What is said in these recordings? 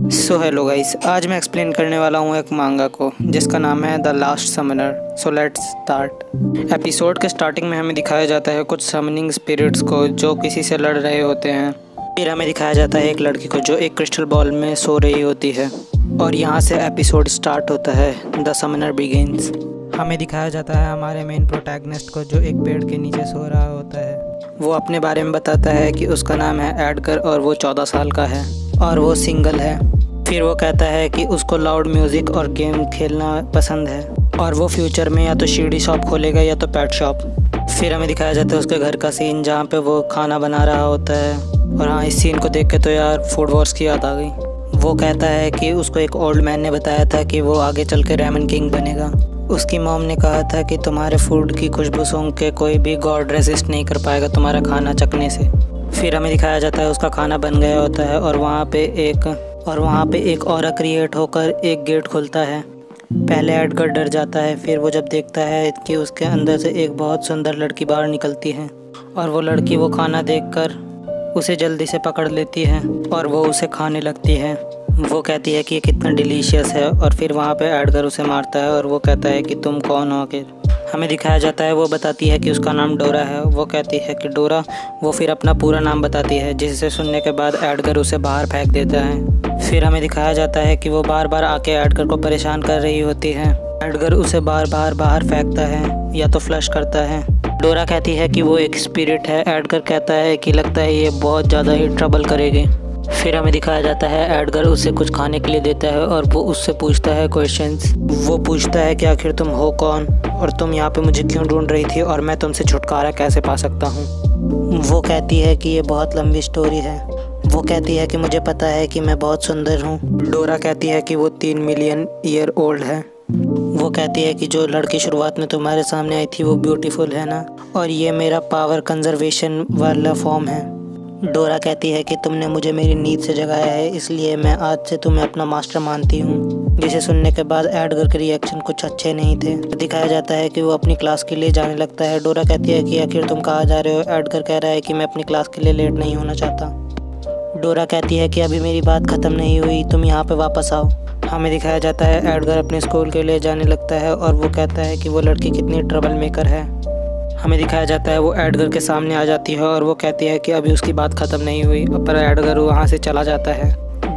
So hello guys, आज मैं explain करने वाला हूँ एक मांगा को जिसका नाम है the last Sumner. So let's start. Episode के स्टार्टिंग में हमें दिखाया जाता है कुछ समनिंग स्पिरिट्स को जो किसी से लड़ रहे होते हैं। फिर हमें दिखाया जाता है एक लड़की को जो एक क्रिस्टल बॉल में सो रही होती है और यहाँ से एपिसोड स्टार्ट होता है। The Sumner begins. हमें दिखाया जाता है हमारे मेन प्रोटैगनिस्ट को जो एक पेड़ के नीचे सो रहा होता है। वो अपने बारे में बताता है कि उसका नाम है एडगर और वो 14 साल का है और वो सिंगल है। फिर वो कहता है कि उसको लाउड म्यूज़िक और गेम खेलना पसंद है और वो फ्यूचर में या तो सीडी शॉप खोलेगा या तो पेट शॉप। फिर हमें दिखाया जाता है उसके घर का सीन जहाँ पे वो खाना बना रहा होता है। और हाँ, इस सीन को देख के तो यार फूड वॉर्स की याद आ गई। वो कहता है कि उसको एक ओल्ड मैन ने बताया था कि वो आगे चल के रैमन किंग बनेगा। उसकी मॉम ने कहा था कि तुम्हारे फूड की खुशबू सूंघ के कोई भी गॉड रेसिस्ट नहीं कर पाएगा तुम्हारा खाना चखने से। फिर हमें दिखाया जाता है उसका खाना बन गया होता है और वहाँ पे एक ऑरा क्रिएट होकर एक गेट खुलता है। पहले एडगर डर जाता है, फिर वो जब देखता है कि उसके अंदर से एक बहुत सुंदर लड़की बाहर निकलती है और वो लड़की वो खाना देखकर उसे जल्दी से पकड़ लेती है और वो उसे खाने लगती है। वो कहती है कि ये कितना डिलीशियस है और फिर वहाँ पे एडगर उसे मारता है और वो कहता है कि तुम कौन हो आखिर। हमें दिखाया जाता है वो बताती है कि उसका नाम डोरा है। वो कहती है कि डोरा। वो फिर अपना पूरा नाम बताती है जिसे सुनने के बाद एडगर उसे बाहर फेंक देता है। फिर हमें दिखाया जाता है कि वो बार बार आके एडगर को परेशान कर रही होती है। एडगर उसे बार बार फेंकता है या तो फ्लश करता है। डोरा कहती है कि वो एक स्पिरिट है। एडगर कहता है कि लगता है ये बहुत ज़्यादा ही ट्रबल करेगी। फिर हमें दिखाया जाता है एडगर उसे कुछ खाने के लिए देता है और वो उससे पूछता है क्वेश्चंस। वो पूछता है कि आखिर तुम हो कौन और तुम यहाँ पे मुझे क्यों ढूंढ रही थी और मैं तुमसे छुटकारा कैसे पा सकता हूँ। वो कहती है कि ये बहुत लंबी स्टोरी है। वो कहती है कि मुझे पता है कि मैं बहुत सुंदर हूँ। डोरा कहती है कि वो 3 मिलियन ईयर ओल्ड है। वो कहती है कि जो लड़की शुरुआत में तुम्हारे सामने आई थी वो ब्यूटीफुल है ना, और ये मेरा पावर कंजर्वेशन वाला फॉर्म है। डोरा कहती है कि तुमने मुझे मेरी नींद से जगाया है, इसलिए मैं आज से तुम्हें अपना मास्टर मानती हूँ। जिसे सुनने के बाद एडगर के रिएक्शन कुछ अच्छे नहीं थे। दिखाया जाता है कि वो अपनी क्लास के लिए जाने लगता है। डोरा कहती है कि आखिर तुम कहाँ जा रहे हो। एडगर कह रहा है कि मैं अपनी क्लास के लिए लेट नहीं होना चाहता। डोरा कहती है कि अभी मेरी बात ख़त्म नहीं हुई, तुम यहाँ पर वापस आओ। हमें दिखाया जाता है एडगर अपने स्कूल के लिए जाने लगता है और वो कहता है कि वो लड़की कितनी ट्रबल मेकर है। हमें दिखाया जाता है वो एडगर के सामने आ जाती है और वो कहती है कि अभी उसकी बात ख़त्म नहीं हुई, पर एडगर वहाँ से चला जाता है।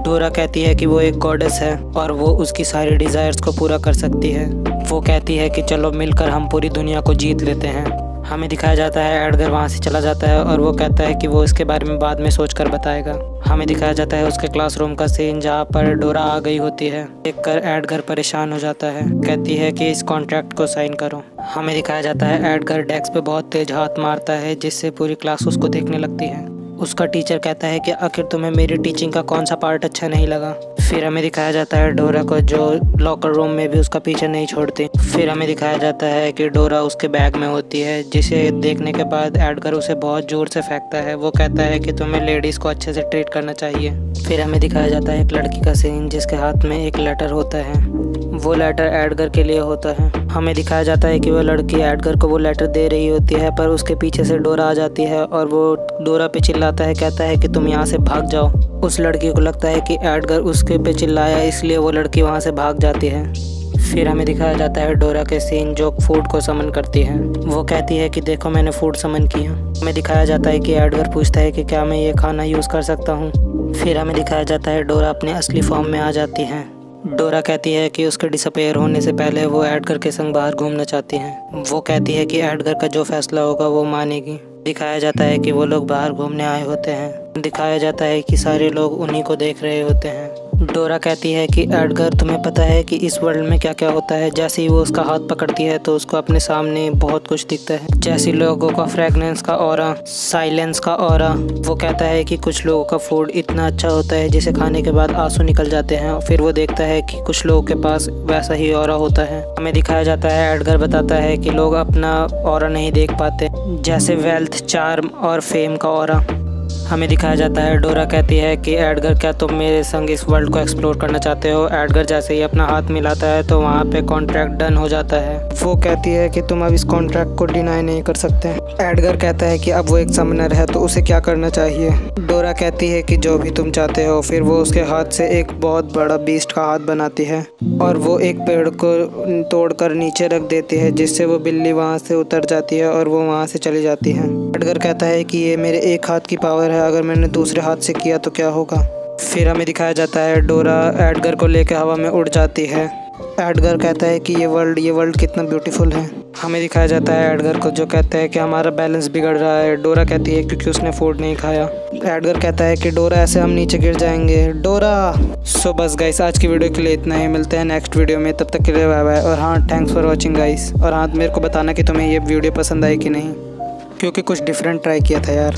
डोरा कहती है कि वो एक गॉडेस है और वो उसकी सारी डिज़ायर्स को पूरा कर सकती है। वो कहती है कि चलो मिलकर हम पूरी दुनिया को जीत लेते हैं। हमें दिखाया जाता है एडगर वहाँ से चला जाता है और वो कहता है कि वो इसके बारे में बाद में सोचकर बताएगा। हमें दिखाया जाता है उसके क्लासरूम का सीन जहाँ पर डोरा आ गई होती है। देखकर एडगर परेशान हो जाता है। कहती है कि इस कॉन्ट्रैक्ट को साइन करो। हमें दिखाया जाता है एडगर डेस्क पे बहुत तेज हाथ मारता है जिससे पूरी क्लास उसको देखने लगती है। उसका टीचर कहता है कि आखिर तुम्हें मेरी टीचिंग का कौन सा पार्ट अच्छा नहीं लगा। फिर हमें दिखाया जाता है डोरा को जो लॉकर रूम में भी उसका पीछे नहीं छोड़ती। फिर हमें दिखाया जाता है कि डोरा उसके बैग में होती है जिसे देखने के बाद एडगर उसे बहुत ज़ोर से फेंकता है। वो कहता है कि तुम्हें लेडीज़ को अच्छे से ट्रीट करना चाहिए। फिर हमें दिखाया जाता है एक लड़की का सीन जिसके हाथ में एक लेटर होता है। वो लेटर एडगर के लिए होता है। हमें दिखाया जाता है कि वो लड़की एडगर को वो लेटर दे रही होती है पर उसके पीछे से डोरा आ जाती है और वो डोरा पे चिल्लाता है, कहता है कि तुम यहाँ से भाग जाओ। उस लड़की को लगता है कि एडगर उसके पे चिल्लाया, इसलिए वो लड़की वहाँ से भाग जाती है। फिर हमें दिखाया जाता है डोरा के सीन जो फूड को समन करती है। वो कहती है कि देखो मैंने फूड समन किया। हमें दिखाया जाता है कि एडगर पूछता है कि क्या मैं ये खाना यूज़ कर सकता हूँ। फिर हमें दिखाया जाता है डोरा अपने असली फॉर्म में आ जाती है। डोरा कहती है कि उसके डिसअपेयर होने से पहले वो एडगर के संग बाहर घूमना चाहती है। वो कहती है कि एडगर का जो फैसला होगा वो मानेगी। दिखाया जाता है कि वो लोग बाहर घूमने आए होते हैं। दिखाया जाता है कि सारे लोग उन्हीं को देख रहे होते हैं। डोरा कहती है कि एडगर तुम्हें पता है कि इस वर्ल्ड में क्या क्या होता है। जैसे ही वो उसका हाथ पकड़ती है तो उसको अपने सामने बहुत कुछ दिखता है, जैसे लोगों का फ्रेगनेंस का ऑरा, साइलेंस का ऑरा। वो कहता है कि कुछ लोगों का फूड इतना अच्छा होता है जिसे खाने के बाद आंसू निकल जाते हैं। फिर वो देखता है कि कुछ लोगों के पास वैसा ही ऑरा होता है। हमें दिखाया जाता है एडगर बताता है कि लोग अपना ऑरा नहीं देख पाते, जैसे वेल्थ, चार्म और फेम का ऑरा। हमें दिखाया जाता है डोरा कहती है कि एडगर क्या तुम मेरे संग इस वर्ल्ड को एक्सप्लोर करना चाहते हो। एडगर जैसे ही अपना हाथ मिलाता है तो वहाँ पे कॉन्ट्रैक्ट डन हो जाता है। वो कहती है कि तुम अब इस कॉन्ट्रैक्ट को डिनाई नहीं कर सकते। एडगर कहता है कि अब वो एक समनर है तो उसे क्या करना चाहिए। डोरा कहती है कि जो भी तुम चाहते हो। फिर वो उसके हाथ से एक बहुत बड़ा बीस्ट का हाथ बनाती है और वो एक पेड़ को तोड़कर नीचे रख देती है, जिससे वो बिल्ली वहाँ से उतर जाती है और वो वहाँ से चली जाती है। एडगर कहता है कि ये मेरे एक हाथ की पावर है, अगर मैंने दूसरे हाथ से किया तो क्या होगा। फिर हमें दिखाया जाता है डोरा एडगर को लेकर हवा में उड़ जाती है। एडगर कहता है कि ये वर्ल्ड कितना ब्यूटीफुल है। हमें दिखाया जाता है एडगर को जो कहता है कि हमारा बैलेंस बिगड़ रहा है। डोरा कहती है क्योंकि उसने फूड नहीं खाया। एडगर कहता है कि डोरा ऐसे हम नीचे गिर जाएंगे डोरा। सो बस गाइस, आज की वीडियो के लिए इतना ही। मिलते हैं नेक्स्ट वीडियो में, तब तक के लिए बाय बाय। और हाँ, थैंक्स फॉर वॉचिंग गाइस। और हाँ, मेरे को बताना कि तुम्हें ये वीडियो पसंद आई कि नहीं, क्योंकि कुछ डिफरेंट ट्राई किया था यार।